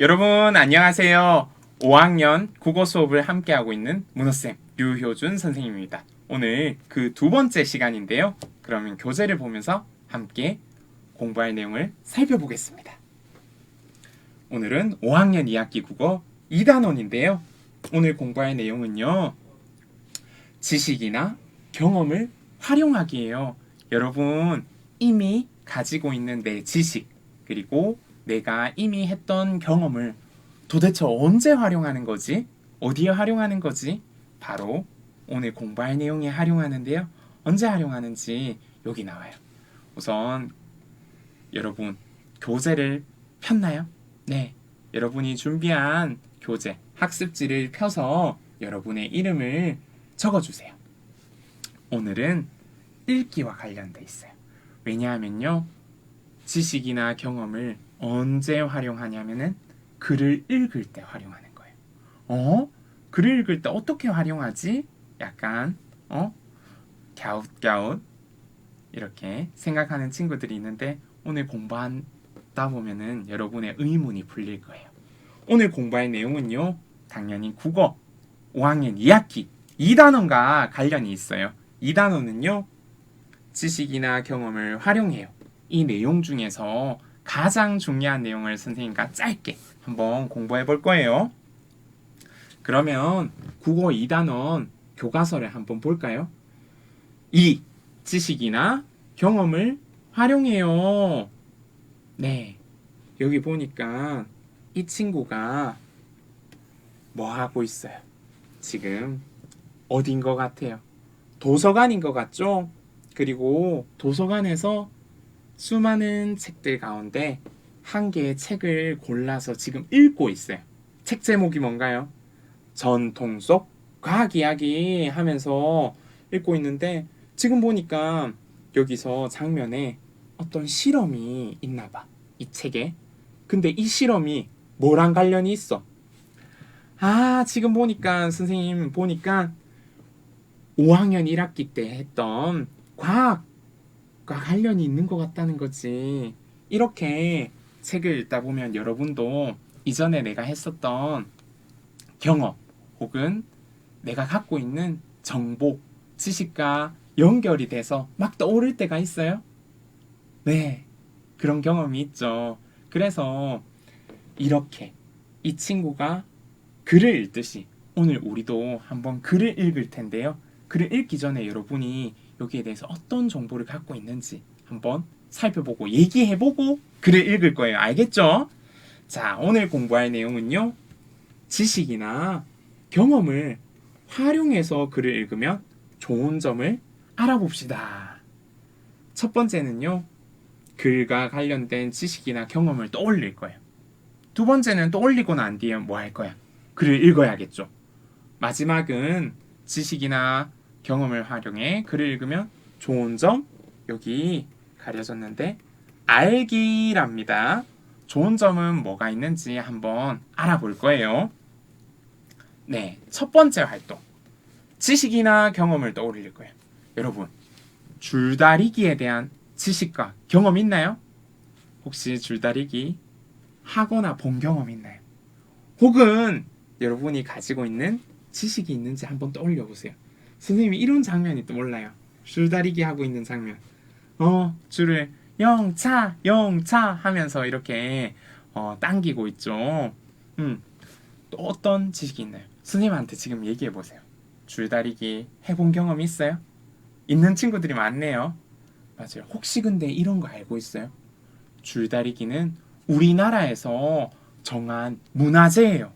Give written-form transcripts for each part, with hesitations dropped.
여러분 안녕하세요. 5학년 국어 수업을 함께하고 있는 문어쌤 류효준 선생님입니다. 오늘 그 두 번째 시간인데요. 그러면 교재를 보면서 함께 공부할 내용을 살펴보겠습니다. 오늘은 5학년 2학기 국어 2단원인데요. 오늘 공부할 내용은요. 지식이나 경험을 활용하기예요. 여러분 이미 가지고 있는 내 지식 그리고 내가 이미 했던 경험을 도대체 언제 활용하는 거지? 어디에 활용하는 거지? 바로 오늘 공부할 내용에 활용하는데요. 언제 활용하는지 여기 나와요. 우선 여러분 교재를 폈나요? 네. 여러분이 준비한 교재 학습지를 펴서 여러분의 이름을 적어주세요. 오늘은 읽기와 관련돼 있어요. 왜냐하면요. 지식이나 경험을 언제 활용하냐면은 글을 읽을 때 활용하는 거예요. 글을 읽을 때 어떻게 활용하지? 약간 갸웃갸웃 이렇게 생각하는 친구들이 있는데 오늘 공부하다 보면은 여러분의 의문이 풀릴 거예요. 오늘 공부할 내용은요. 당연히 국어 5학년 2학기 2단원과 관련이 있어요. 2단원은요. 지식이나 경험을 활용해요. 이 내용 중에서 가장 중요한 내용을 선생님과 짧게 한번 공부해 볼 거예요. 그러면 국어 2단원 교과서를 한번 볼까요? 이 지식이나 경험을 활용해요. 네. 여기 보니까 이 친구가 뭐 하고 있어요? 지금 어딘 것 같아요? 도서관인 것 같죠? 그리고 도서관에서 수많은 책들 가운데 한 개의 책을 골라서 지금 읽고 있어요. 책 제목이 뭔가요? 전통 속 과학 이야기 하면서 읽고 있는데 지금 보니까 여기서 장면에 어떤 실험이 있나 봐. 이 책에. 근데 이 실험이 뭐랑 관련이 있어? 지금 보니까 선생님 보니까 5학년 1학기 때 했던 과학과 관련이 있는 것 같다는 거지. 이렇게 책을 읽다 보면 여러분도 이전에 내가 했었던 경험 혹은 내가 갖고 있는 정보, 지식과 연결이 돼서 막 떠오를 때가 있어요. 네, 그런 경험이 있죠. 그래서 이렇게 이 친구가 글을 읽듯이 오늘 우리도 한번 글을 읽을 텐데요. 글을 읽기 전에 여러분이 여기에 대해서 어떤 정보를 갖고 있는지 한번 살펴보고 얘기해보고 글을 읽을 거예요. 알겠죠? 자, 오늘 공부할 내용은요. 지식이나 경험을 활용해서 글을 읽으면 좋은 점을 알아봅시다. 첫 번째는요. 글과 관련된 지식이나 경험을 떠올릴 거예요. 두 번째는 떠올리고 난 뒤에 뭐 할 거야? 글을 읽어야겠죠. 마지막은 지식이나 경험을 활용해 글을 읽으면 좋은 점 여기 가려졌는데 알기랍니다. 좋은 점은 뭐가 있는지 한번 알아볼 거예요. 네, 첫 번째 활동. 지식이나 경험을 떠올릴 거예요. 여러분, 줄다리기에 대한 지식과 경험 있나요? 혹시 줄다리기 하거나 본 경험 있나요? 혹은 여러분이 가지고 있는 지식이 있는지 한번 떠올려 보세요. 선생님이 이런 장면이 또 몰라요. 줄다리기 하고 있는 장면. 줄을 영차 영차 하면서 이렇게 당기고 있죠. 또 어떤 지식이 있나요? 선생님한테 지금 얘기해 보세요. 줄다리기 해본 경험이 있어요? 있는 친구들이 많네요. 맞아요. 혹시 근데 이런 거 알고 있어요? 줄다리기는 우리나라에서 정한 문화재예요.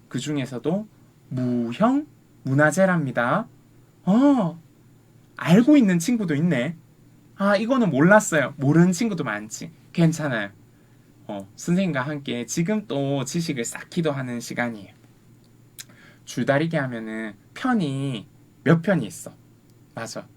그 중에서도 무형 문화재랍니다. 알고 있는 친구도 있네. 이거는 몰랐어요. 모르는 친구도 많지. 괜찮아요. 선생님과 함께 지금 또 지식을 쌓기도 하는 시간이에요. 줄다리기 하면은 편이 몇 편이 있어. 맞아.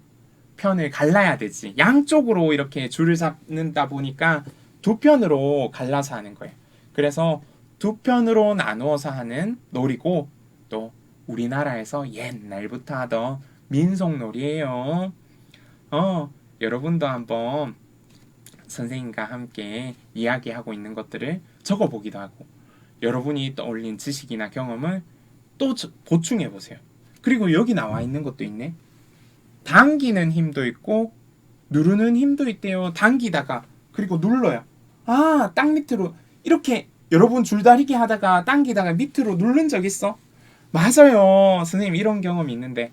편을 갈라야 되지. 양쪽으로 이렇게 줄을 잡는다 보니까 두 편으로 갈라서 하는 거예요. 그래서 두 편으로 나누어서 하는 놀이고 또 우리나라에서 옛날부터 하던 민속놀이예요. 여러분도 한번 선생님과 함께 이야기하고 있는 것들을 적어보기도 하고 여러분이 떠올린 지식이나 경험을 또 보충해 보세요. 그리고 여기 나와 있는 것도 있네. 당기는 힘도 있고 누르는 힘도 있대요. 당기다가 그리고 눌러요. 아, 땅 밑으로 이렇게 여러분 줄다리기 하다가 당기다가 밑으로 누른 적 있어? 맞아요. 선생님 이런 경험이 있는데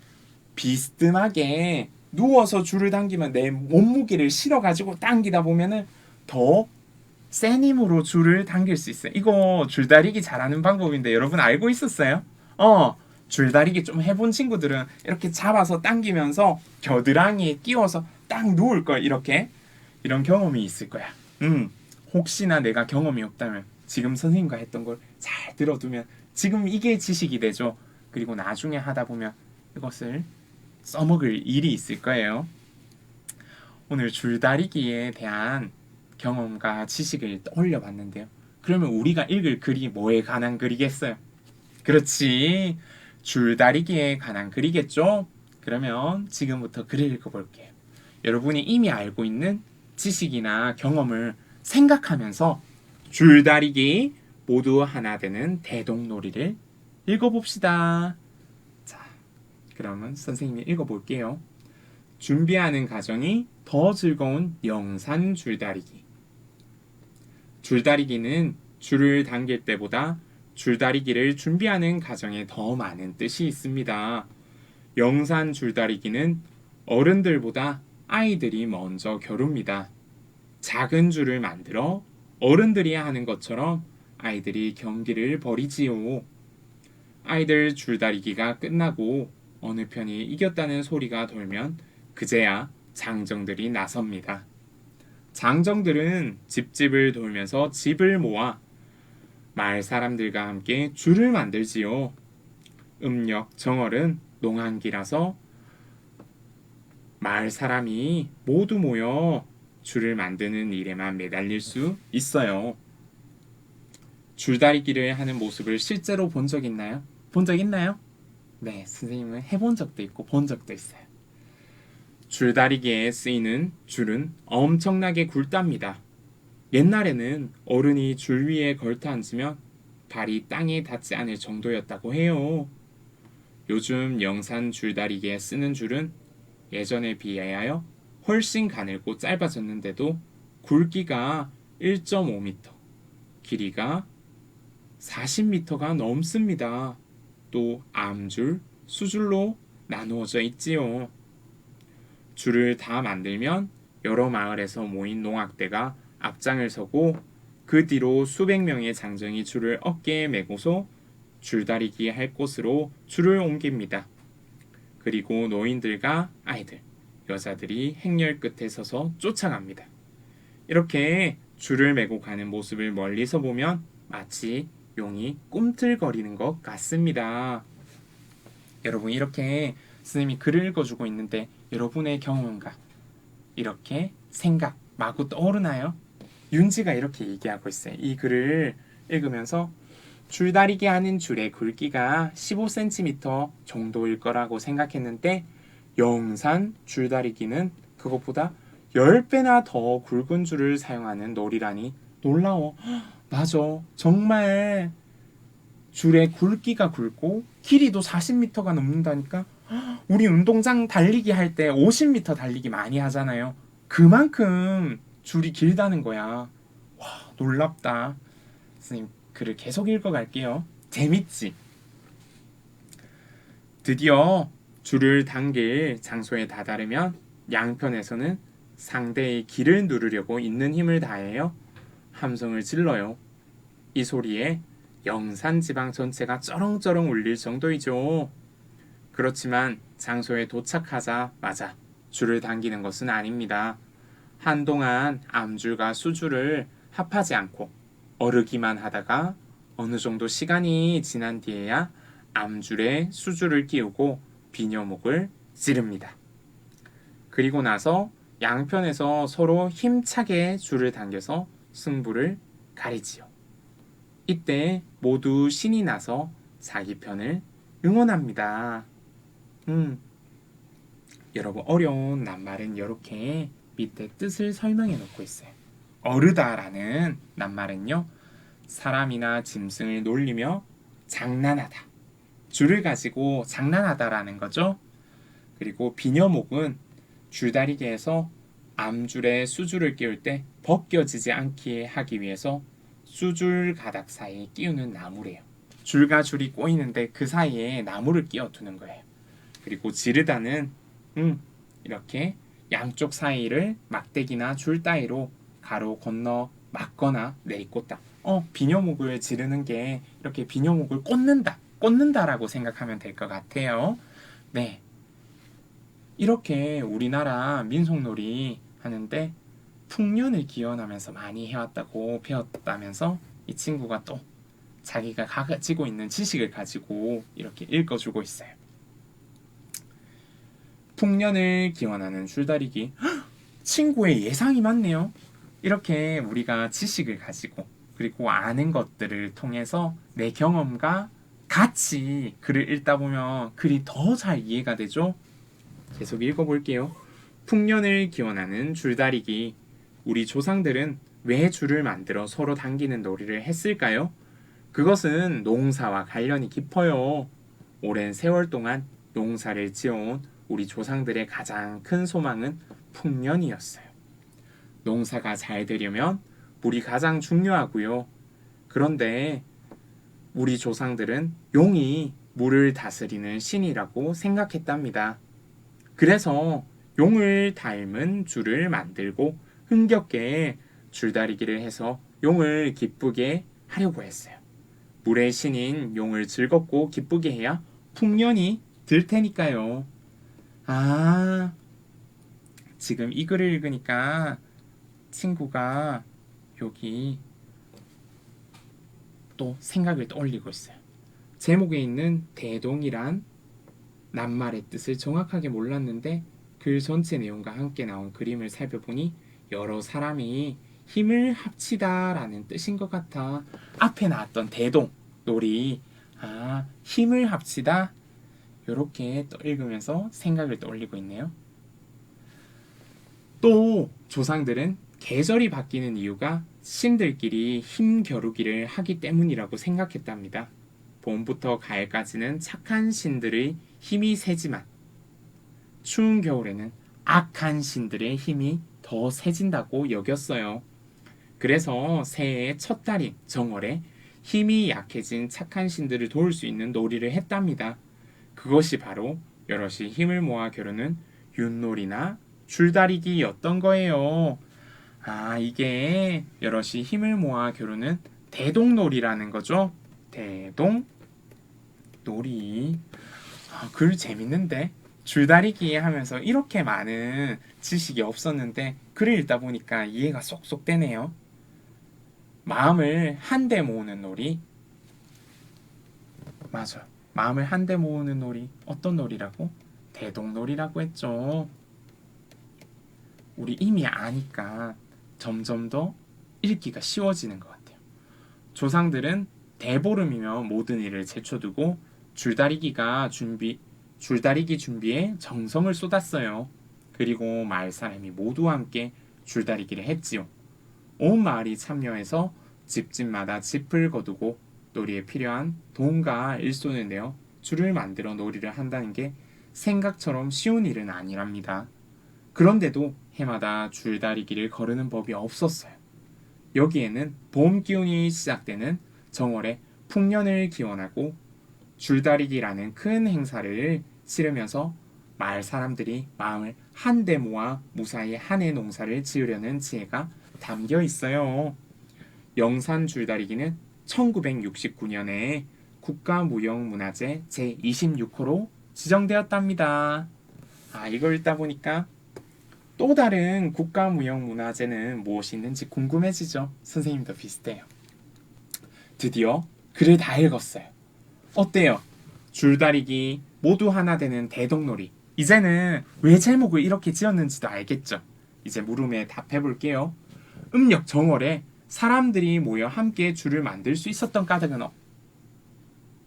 비스듬하게 누워서 줄을 당기면 내 몸무게를 실어가지고 당기다 보면은 더 센 힘으로 줄을 당길 수 있어요. 이거 줄다리기 잘하는 방법인데 여러분 알고 있었어요? 줄다리기 좀 해본 친구들은 이렇게 잡아서 당기면서 겨드랑이에 끼워서 딱 누울 걸 이렇게 이런 경험이 있을 거야. 혹시나 내가 경험이 없다면 지금 선생님과 했던 걸 잘 들어두면 지금 이게 지식이 되죠. 그리고 나중에 하다 보면 이것을 써먹을 일이 있을 거예요. 오늘 줄다리기에 대한 경험과 지식을 떠올려 봤는데요. 그러면 우리가 읽을 글이 뭐에 관한 글이겠어요? 그렇지. 줄다리기에 관한 글이겠죠? 그러면 지금부터 글을 읽어볼게요. 여러분이 이미 알고 있는 지식이나 경험을 생각하면서 줄다리기 모두 하나 되는 대동놀이를 읽어봅시다. 자, 그러면 선생님이 읽어볼게요. 준비하는 과정이 더 즐거운 영산 줄다리기. 줄다리기는 줄을 당길 때보다 줄다리기를 준비하는 과정에 더 많은 뜻이 있습니다. 영산 줄다리기는 어른들보다 아이들이 먼저 겨룹니다. 작은 줄을 만들어 어른들이 하는 것처럼 아이들이 경기를 벌이지요. 아이들 줄다리기가 끝나고 어느 편이 이겼다는 소리가 돌면 그제야 장정들이 나섭니다. 장정들은 집집을 돌면서 집을 모아 마을 사람들과 함께 줄을 만들지요. 음력 정월은 농한기라서 마을 사람이 모두 모여 줄을 만드는 일에만 매달릴 수 있어요. 줄다리기를 하는 모습을 실제로 본 적 있나요? 본 적 있나요? 네, 선생님은 해본 적도 있고 본 적도 있어요. 줄다리기에 쓰이는 줄은 엄청나게 굵답니다. 옛날에는 어른이 줄 위에 걸터 앉으면 발이 땅에 닿지 않을 정도였다고 해요. 요즘 영산 줄다리기에 쓰는 줄은 예전에 비하여 훨씬 가늘고 짧아졌는데도 굵기가 1.5m, 길이가 40m가 넘습니다. 또 암줄, 수줄로 나누어져 있지요. 줄을 다 만들면 여러 마을에서 모인 농악대가 앞장을 서고 그 뒤로 수백 명의 장정이 줄을 어깨에 메고서 줄다리기 할 곳으로 줄을 옮깁니다. 그리고 노인들과 아이들, 여자들이 행렬 끝에 서서 쫓아갑니다. 이렇게 줄을 메고 가는 모습을 멀리서 보면 마치 용이 꿈틀거리는 것 같습니다. 여러분 이렇게 선생님이 글을 읽어주고 있는데 여러분의 경험과 이렇게 생각 마구 떠오르나요? 윤지가 이렇게 얘기하고 있어요. 이 글을 읽으면서 줄다리기 하는 줄의 굵기가 15cm 정도일 거라고 생각했는데 영산 줄다리기는 그것보다 10배나 더 굵은 줄을 사용하는 놀이라니 놀라워. 맞아. 정말 줄의 굵기가 굵고 길이도 40m가 넘는다니까. 우리 운동장 달리기 할 때 50m 달리기 많이 하잖아요. 그만큼 줄이 길다는 거야. 와, 놀랍다. 선생님 글을 계속 읽어갈게요. 재밌지? 드디어 줄을 당길 장소에 다다르면 양편에서는 상대의 길을 누르려고 있는 힘을 다해요. 함성을 질러요. 이 소리에 영산 지방 전체가 쩌렁쩌렁 울릴 정도이죠. 그렇지만 장소에 도착하자마자 줄을 당기는 것은 아닙니다. 한동안 암줄과 수줄을 합하지 않고 어르기만 하다가 어느 정도 시간이 지난 뒤에야 암줄에 수줄을 끼우고 비녀목을 찌릅니다. 그리고 나서 양편에서 서로 힘차게 줄을 당겨서 승부를 가리지요. 이때 모두 신이 나서 자기 편을 응원합니다. 여러분 어려운 낱말은 이렇게 밑에 뜻을 설명해 놓고 있어요. 어르다라는 낱말은요. 사람이나 짐승을 놀리며 장난하다. 줄을 가지고 장난하다라는 거죠. 그리고 비녀목은 줄다리기에서 암줄에 수줄을 끼울 때 벗겨지지 않게 하기 위해서 수줄 가닥 사이에 끼우는 나무래요. 줄과 줄이 꼬이는데 그 사이에 나무를 끼워 두는 거예요. 그리고 지르다는 이렇게 양쪽 사이를 막대기나 줄 따위로 가로 건너 막거나 내리꽂다. 비녀목을 지르는 게 이렇게 비녀목을 꽂는다라고 생각하면 될 것 같아요. 네. 이렇게 우리나라 민속놀이 하는데 풍년을 기원하면서 많이 해왔다고 배웠다면서 이 친구가 또 자기가 가지고 있는 지식을 가지고 이렇게 읽어주고 있어요. 풍년을 기원하는 줄다리기. 친구의 예상이 맞네요. 이렇게 우리가 지식을 가지고 그리고 아는 것들을 통해서 내 경험과 같이 글을 읽다 보면 글이 더 잘 이해가 되죠. 계속 읽어볼게요. 풍년을 기원하는 줄다리기. 우리 조상들은 왜 줄을 만들어 서로 당기는 놀이를 했을까요? 그것은 농사와 관련이 깊어요. 오랜 세월 동안 농사를 지어온 우리 조상들의 가장 큰 소망은 풍년이었어요. 농사가 잘 되려면 물이 가장 중요하고요. 그런데 우리 조상들은 용이 물을 다스리는 신이라고 생각했답니다. 그래서 용을 닮은 줄을 만들고 흥겹게 줄다리기를 해서 용을 기쁘게 하려고 했어요. 물의 신인 용을 즐겁고 기쁘게 해야 풍년이 들 테니까요. 지금 이 글을 읽으니까 친구가 여기 또 생각을 떠올리고 있어요. 제목에 있는 대동이란 낱말의 뜻을 정확하게 몰랐는데 글 전체 내용과 함께 나온 그림을 살펴보니 여러 사람이 힘을 합치다라는 뜻인 것 같아. 앞에 나왔던 대동 놀이 힘을 합치다 이렇게 읽으면서 생각을 떠올리고 있네요. 또 조상들은 계절이 바뀌는 이유가 신들끼리 힘 겨루기를 하기 때문이라고 생각했답니다. 봄부터 가을까지는 착한 신들의 힘이 세지만 추운 겨울에는 악한 신들의 힘이 더 세진다고 여겼어요. 그래서 새해의 첫 달인 정월에 힘이 약해진 착한 신들을 도울 수 있는 놀이를 했답니다. 그것이 바로 여럿이 힘을 모아 겨루는 윷놀이나 줄다리기였던 거예요. 이게 여럿이 힘을 모아 겨루는 대동놀이라는 거죠. 대동놀이. 글 재밌는데? 줄다리기 하면서 이렇게 많은 지식이 없었는데 글을 읽다 보니까 이해가 쏙쏙 되네요. 마음을 한데 모으는 놀이. 맞아. 마음을 한데 모으는 놀이. 어떤 놀이라고? 대동놀이라고 했죠. 우리 이미 아니까 점점 더 읽기가 쉬워지는 것 같아요. 조상들은 대보름이며 모든 일을 제쳐두고 줄다리기 준비에 정성을 쏟았어요. 그리고 마을 사람이 모두 함께 줄다리기를 했지요. 온 마을이 참여해서 집집마다 짚을 거두고 놀이에 필요한 돈과 일손을 내어 줄을 만들어 놀이를 한다는 게 생각처럼 쉬운 일은 아니랍니다. 그런데도 해마다 줄다리기를 거르는 법이 없었어요. 여기에는 봄 기운이 시작되는 정월에 풍년을 기원하고 줄다리기라는 큰 행사를 치르면서 마을 사람들이 마음을 한데 모아 무사히 한 해 농사를 지으려는 지혜가 담겨 있어요. 영산 줄다리기는 1969년에 국가무형문화재 제26호로 지정되었답니다. 이걸 읽다 보니까 또 다른 국가무형문화재는 무엇이 있는지 궁금해지죠? 선생님도 비슷해요. 드디어 글을 다 읽었어요. 어때요? 줄다리기 모두 하나 되는 대동놀이. 이제는 왜 제목을 이렇게 지었는지도 알겠죠? 이제 물음에 답해 볼게요. 음력 정월에 사람들이 모여 함께 줄을 만들 수 있었던 까닭은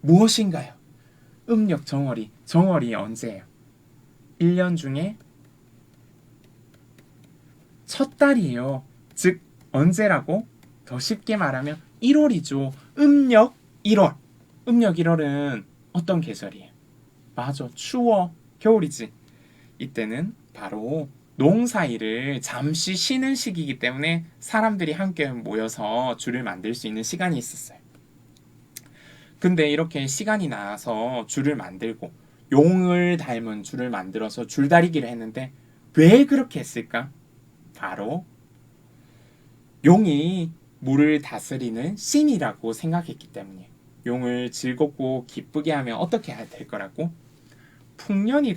무엇인가요? 음력 정월이 언제예요? 1년 중에 첫 달이에요. 즉 언제라고? 더 쉽게 말하면 1월이죠. 음력 1월. 음력 1월은 어떤 계절이에요? 맞아, 추워. 겨울이지. 이때는 바로 농사일을 잠시 쉬는 시기이기 때문에 사람들이 함께 모여서 줄을 만들 수 있는 시간이 있었어요. 근데 이렇게 시간이 나서 줄을 만들고 용을 닮은 줄을 만들어서 줄다리기를 했는데 왜 그렇게 했을까? 바로 용이 물을 다스리는 신이라고 생각했기 때문이에요. 용을 즐겁고 기쁘게 하면 어떻게 될 거라고? 풍년이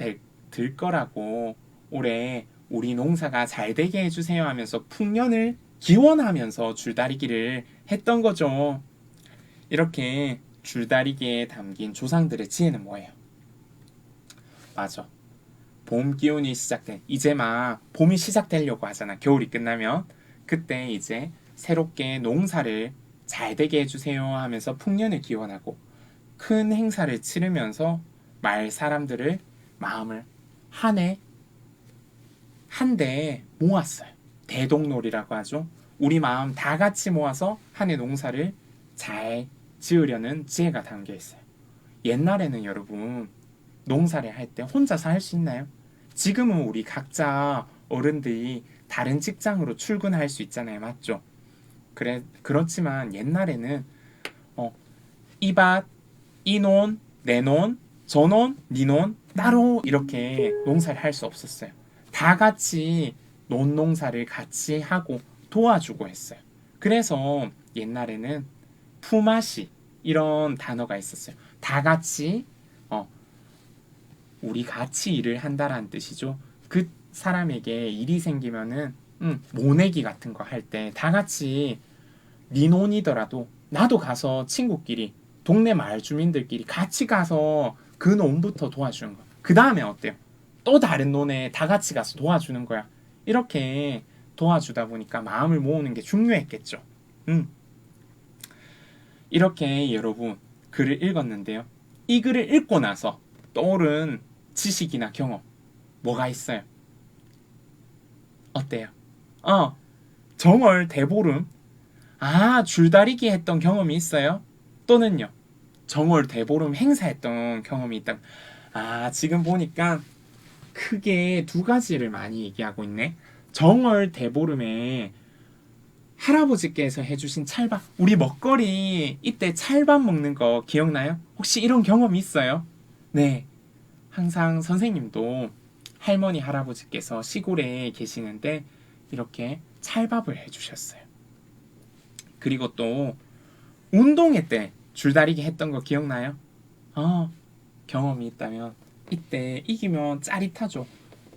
들 거라고 올해 우리 농사가 잘 되게 해주세요 하면서 풍년을 기원하면서 줄다리기를 했던 거죠. 이렇게 줄다리기에 담긴 조상들의 지혜는 뭐예요? 맞아. 봄 기운이 시작돼. 이제 막 봄이 시작되려고 하잖아. 겨울이 끝나면. 그때 이제 새롭게 농사를 잘 되게 해주세요 하면서 풍년을 기원하고 큰 행사를 치르면서 마을 사람들을 마음을 한해 모았어요. 대동놀이라고 하죠. 우리 마음 다 같이 모아서 한 해 농사를 잘 지으려는 지혜가 담겨 있어요. 옛날에는 여러분 농사를 할 때 혼자서 할 수 있나요? 지금은 우리 각자 어른들이 다른 직장으로 출근할 수 있잖아요. 맞죠? 그렇지만 옛날에는 이 밭, 이 논, 내 논, 저 논, 니 논 따로 이렇게 농사를 할 수 없었어요. 다 같이 논농사를 같이 하고 도와주고 했어요. 그래서 옛날에는 품앗이 이런 단어가 있었어요. 다 같이 우리 같이 일을 한다라는 뜻이죠. 그 사람에게 일이 생기면은 모내기 같은 거 할 때 다 같이 네 논이더라도 나도 가서 친구끼리 동네 마을 주민들끼리 같이 가서 그 논부터 도와주는 거. 그 다음에 어때요? 또 다른 논에 다 같이 가서 도와주는 거야. 이렇게 도와주다 보니까 마음을 모으는 게 중요했겠죠. 이렇게 여러분 글을 읽었는데요. 이 글을 읽고 나서 떠오른 지식이나 경험 뭐가 있어요? 어때요? 정월 대보름. 줄다리기 했던 경험이 있어요? 또는요? 정월 대보름 행사했던 경험이 있다. 지금 보니까 크게 두 가지를 많이 얘기하고 있네. 정월 대보름에 할아버지께서 해주신 찰밥. 우리 먹거리 이때 찰밥 먹는 거 기억나요? 혹시 이런 경험이 있어요? 네. 항상 선생님도 할머니 할아버지께서 시골에 계시는데 이렇게 찰밥을 해주셨어요. 그리고 또 운동회 때 줄다리기 했던 거 기억나요? 경험이 있다면 이때 이기면 짜릿하죠.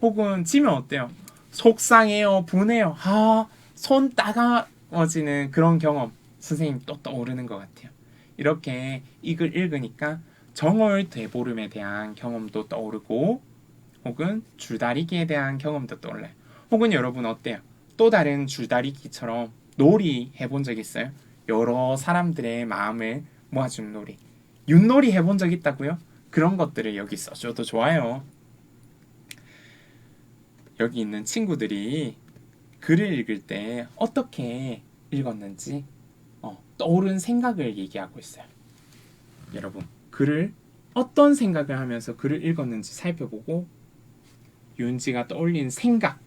혹은 지면 어때요? 속상해요, 분해요. 손 따가워지는 그런 경험 선생님 또 떠오르는 것 같아요. 이렇게 이 글 읽으니까 정월 대보름에 대한 경험도 떠오르고 혹은 줄다리기에 대한 경험도 떠올라요. 혹은 여러분 어때요? 또 다른 줄다리기처럼 놀이 해본 적 있어요? 여러 사람들의 마음을 모아주는 놀이. 윷놀이 해본 적 있다고요? 그런 것들을 여기 써줘도 좋아요. 여기 있는 친구들이 글을 읽을 때 어떻게 읽었는지 떠오른 생각을 얘기하고 있어요. 여러분 글을 어떤 생각을 하면서 글을 읽었는지 살펴보고 윤지가 떠올린 생각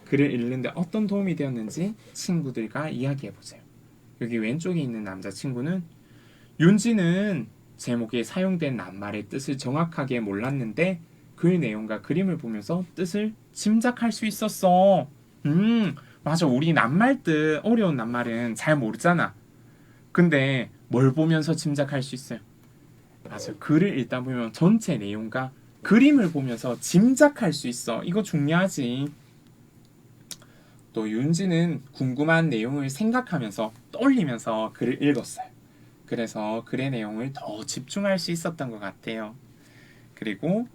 글을 읽는데 어떤 도움이 되었는지 친구들과 이야기해보세요. 여기 왼쪽에 있는 남자친구는 윤지는 제목에 사용된 낱말의 뜻을 정확하게 몰랐는데 글 내용과 그림을 보면서 뜻을 짐작할 수 있었어. 맞아. 우리 낱말 뜻 어려운 낱말은 잘 모르잖아. 근데 뭘 보면서 짐작할 수 있어요? 맞아. 글을 읽다 보면 전체 내용과 그림을 보면서 짐작할 수 있어. 이거 중요하지. 또 윤지는 궁금한 내용을 생각하면서 떠올리면서 글을 읽었어요. 그래서 글의 내용을 더 집중할 수 있었던 것 같아요. 그리고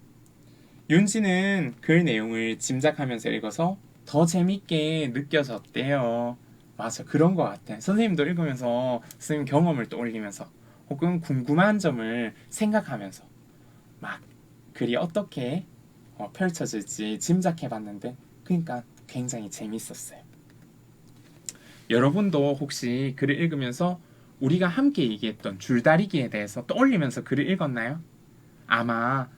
윤지는 글 내용을 짐작하면서 읽어서 더 재밌게 느껴졌대요. 맞아, 그런 것 같아. 선생님도 읽으면서 선생님 경험을 떠올리면서 혹은 궁금한 점을 생각하면서 막 글이 어떻게 펼쳐질지 짐작해봤는데 그러니까 굉장히 재밌었어요. 여러분도 혹시 글을 읽으면서 우리가 함께 얘기했던 줄다리기에 대해서 떠올리면서 글을 읽었나요? 아마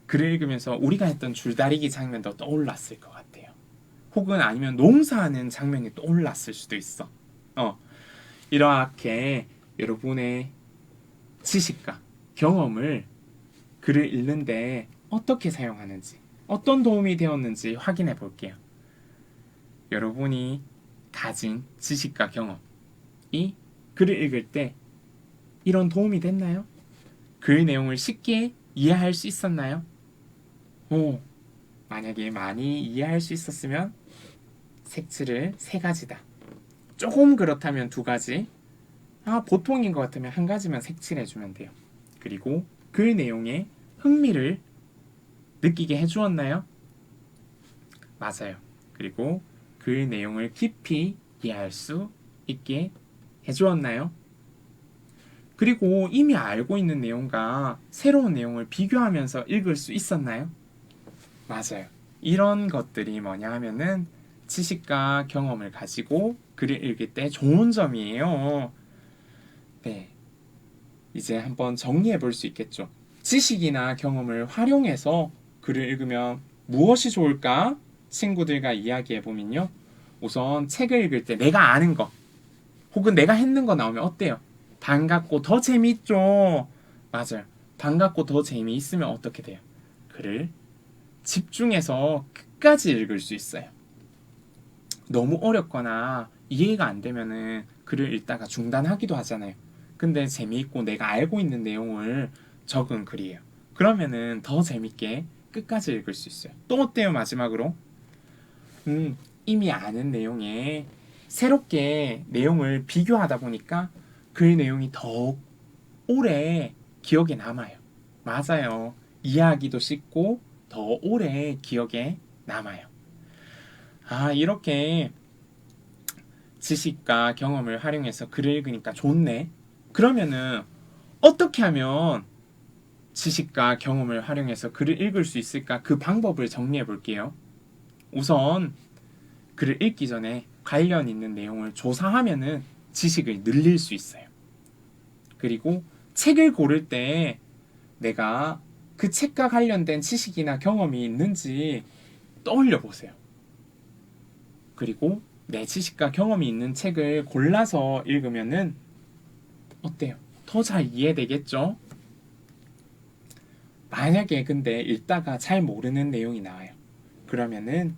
글을 읽으면서 우리가 했던 줄다리기 장면도 떠올랐을 것 같아요. 혹은 아니면 농사하는 장면이 떠올랐을 수도 있어. 이렇게 여러분의 지식과 경험을 글을 읽는데 어떻게 사용하는지, 어떤 도움이 되었는지 확인해 볼게요. 여러분이 가진 지식과 경험이 글을 읽을 때 이런 도움이 됐나요? 글 내용을 쉽게 이해할 수 있었나요? 만약에 많이 이해할 수 있었으면 색칠을 3가지다. 조금 그렇다면 2가지. 보통인 것 같으면 1가지만 색칠해주면 돼요. 그리고 글 내용에 흥미를 느끼게 해주었나요? 맞아요. 그리고 글 내용을 깊이 이해할 수 있게 해주었나요? 그리고 이미 알고 있는 내용과 새로운 내용을 비교하면서 읽을 수 있었나요? 맞아요. 이런 것들이 뭐냐 하면은 지식과 경험을 가지고 글을 읽을 때 좋은 점이에요. 네. 이제 한번 정리해 볼 수 있겠죠. 지식이나 경험을 활용해서 글을 읽으면 무엇이 좋을까? 친구들과 이야기해 보면요. 우선 책을 읽을 때 내가 아는 거 혹은 내가 했는 거 나오면 어때요? 반갑고 더 재미있죠. 맞아요. 반갑고 더 재미있으면 어떻게 돼요? 글을 집중해서 끝까지 읽을 수 있어요. 너무 어렵거나 이해가 안 되면은 글을 읽다가 중단하기도 하잖아요. 근데 재미있고 내가 알고 있는 내용을 적은 글이에요. 그러면은 더 재밌게 끝까지 읽을 수 있어요. 또 어때요, 마지막으로? 이미 아는 내용에 새롭게 내용을 비교하다 보니까 그 내용이 더욱 오래 기억에 남아요. 맞아요. 이해하기도 쉽고 더 오래 기억에 남아요. 이렇게 지식과 경험을 활용해서 글을 읽으니까 좋네. 그러면은 어떻게 하면 지식과 경험을 활용해서 글을 읽을 수 있을까? 그 방법을 정리해 볼게요. 우선 글을 읽기 전에 관련 있는 내용을 조사하면은 지식을 늘릴 수 있어요. 그리고 책을 고를 때 내가 그 책과 관련된 지식이나 경험이 있는지 떠올려 보세요. 그리고 내 지식과 경험이 있는 책을 골라서 읽으면은 어때요? 더 잘 이해되겠죠? 만약에 근데 읽다가 잘 모르는 내용이 나와요. 그러면은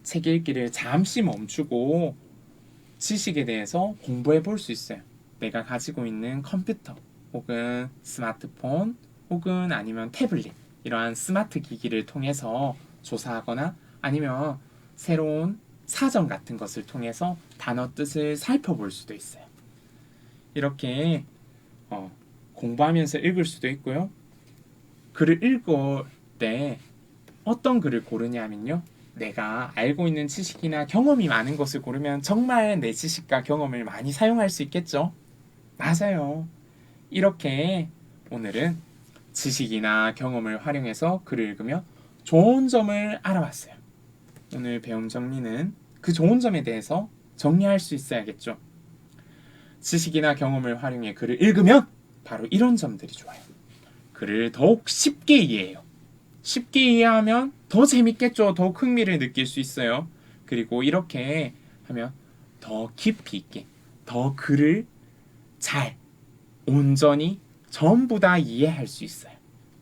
책 읽기를 잠시 멈추고 지식에 대해서 공부해 볼 수 있어요. 내가 가지고 있는 컴퓨터 혹은 스마트폰 혹은 아니면 태블릿 이러한 스마트 기기를 통해서 조사하거나 아니면 새로운 사전 같은 것을 통해서 단어 뜻을 살펴볼 수도 있어요. 이렇게 공부하면서 읽을 수도 있고요. 글을 읽을 때 어떤 글을 고르냐면요. 내가 알고 있는 지식이나 경험이 많은 것을 고르면 정말 내 지식과 경험을 많이 사용할 수 있겠죠? 맞아요. 이렇게 오늘은 지식이나 경험을 활용해서 글을 읽으며 좋은 점을 알아봤어요. 오늘 배움 정리는 그 좋은 점에 대해서 정리할 수 있어야겠죠. 지식이나 경험을 활용해 글을 읽으면 바로 이런 점들이 좋아요. 글을 더욱 쉽게 이해해요. 쉽게 이해하면 더 재밌겠죠. 더 흥미를 느낄 수 있어요. 그리고 이렇게 하면 더 깊이 있게, 더 글을 잘, 온전히 전부 다 이해할 수 있어요.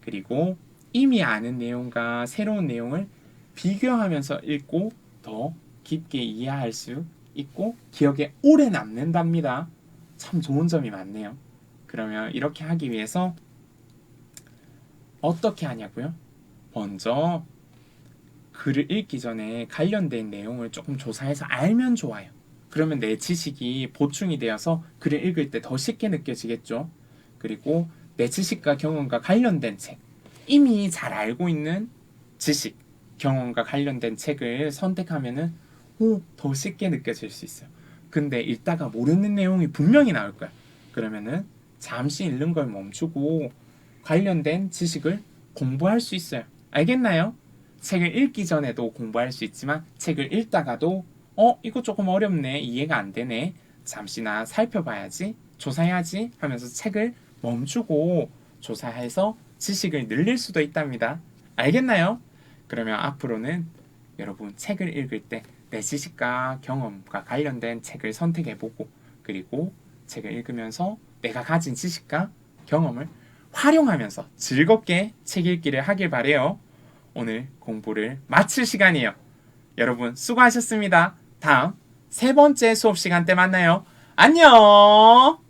그리고 이미 아는 내용과 새로운 내용을 비교하면서 읽고 더 깊게 이해할 수 있고 기억에 오래 남는답니다. 참 좋은 점이 많네요. 그러면 이렇게 하기 위해서 어떻게 하냐고요? 먼저 글을 읽기 전에 관련된 내용을 조금 조사해서 알면 좋아요. 그러면 내 지식이 보충이 되어서 글을 읽을 때 더 쉽게 느껴지겠죠. 그리고 내 지식과 경험과 관련된 책, 이미 잘 알고 있는 지식, 경험과 관련된 책을 선택하면은 더 쉽게 느껴질 수 있어요. 근데 읽다가 모르는 내용이 분명히 나올 거야. 그러면은 잠시 읽는 걸 멈추고 관련된 지식을 공부할 수 있어요. 알겠나요? 책을 읽기 전에도 공부할 수 있지만 책을 읽다가도 이거 조금 어렵네. 이해가 안 되네. 잠시나 살펴봐야지. 조사해야지 하면서 책을 멈추고 조사해서 지식을 늘릴 수도 있답니다. 알겠나요? 그러면 앞으로는 여러분 책을 읽을 때 내 지식과 경험과 관련된 책을 선택해보고 그리고 책을 읽으면서 내가 가진 지식과 경험을 활용하면서 즐겁게 책 읽기를 하길 바래요. 오늘 공부를 마칠 시간이에요. 여러분 수고하셨습니다. 다음 세 번째 수업 시간 때 만나요. 안녕!